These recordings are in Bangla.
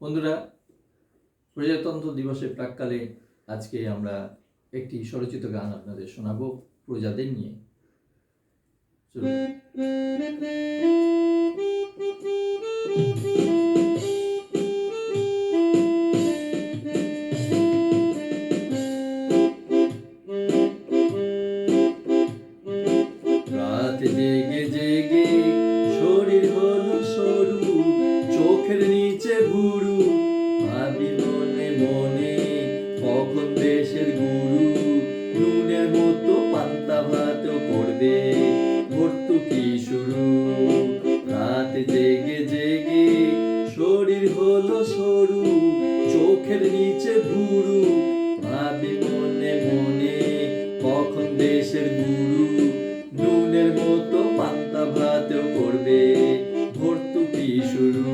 বন্ধুরা, প্রজাতন্ত্র দিবসের প্রাক্কালে আজকে আমরা একটি স্বরচিত গান আপনাদের শোনাবো প্রজাদের নিয়ে। রাত জেগে জেগে শরীর হলো সরু, চোখের নিচে ভুরু, ভাবি মনে মনে কখন দেশের গুরু, নুনের মতো পান্তা ভাত করবে ভর্তুকি শুরু। রাত জেগে জেগে শরীর হলো সরু, চোখের নিচে ভুরু, ভাবি মনে মনে কখন দেশের গুরু, নুনের মতো পান্তা ভাত করবে ভর্তুকি শুরু।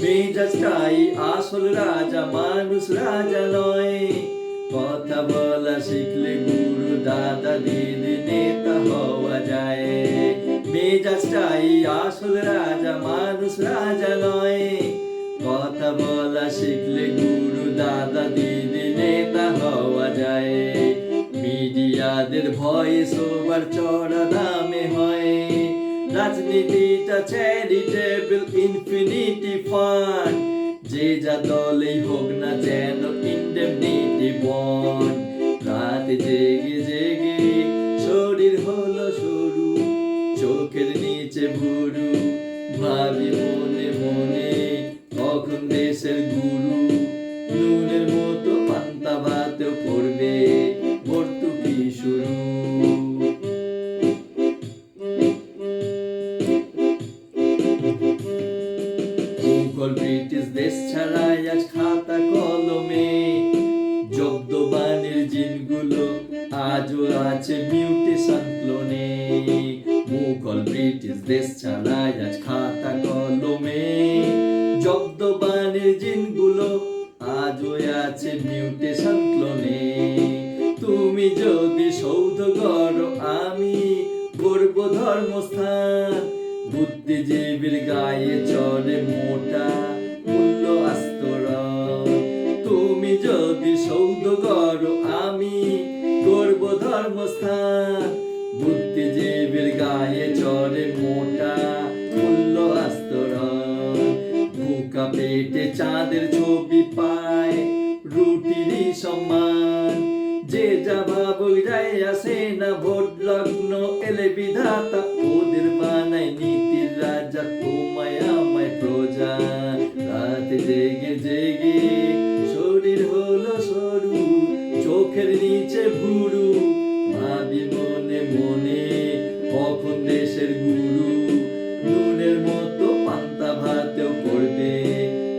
মেজাজটাই আসল রাজা, মানুষ রাজা নয়। কথা বলা শিখলে গুরু দাদা দিদি নেতা হওয়া যায়। মেজাজটাই আসল রাজা, মানুষ রাজা নয়। কথা বলা শিখলে গুরু দাদা দিদি নেতা হওয়া যায়। মিডিয়াদের ভয়ে সবার চড়া দামে হয়। রাজনীতিটা চ্যারিটেবল ইনফিনিটি ফান্ড, যে যা দলেই হোক না যেন ইন্ডেমনিটি বন্ড। রাত জেগে জেগে শরীর হলো সরু, চোখের নিচে ভুরু, ভাবি মনে মনে কখন দেশের গুরু, নুনের মতো পান্তা ভাত করবে ভর্তুকি শুরু। মুঘল ব্রিটিশ দেশ ছাড়াই আজ খাতা কলমে, জব্দ বানের জিনগুলো আজও আছে মিউটেশন ক্লোনে। মুঘল ব্রিটিশ দেশ ছাড়াই আজ খাতা কলমে, জব্দ বানের জিনগুলো আজও আছে মিউটেশন ক্লোনে। তুমি যদি সৌধ করো আমি করব ধর্মস্থান, বুদ্ধিজীবীর গায়ে চড়ে মোটা মূল্য আস্তরণ। তুমি যদি সৌধ করো আমি করব ধর্মস্থান, বুদ্ধিজীবীর গায়ে চড়ে মোটা মূল্য আস্তরণ। ভুকা পেটে চাঁদের ছবি পায় রুটিরই সম্মান, যে যা ভাবুক যায় আসে না ভোট লগ্ন এলে বিধাতা ওদের বানায় নীতির রাজা, তোমায় আমায় প্রজা। রাত জেগে জেগে শরীর হলো সরু, চোখের নিচে ভুরু, ভাবি মনে মনে কখন দেশের গুরু, নুনের মতো পান্তা ভাতেও করবে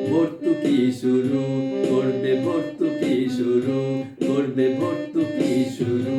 ভর্তুকি শুরু, করবে ভর্তুকি শুরু, করবে ভর্তুকি শুরু।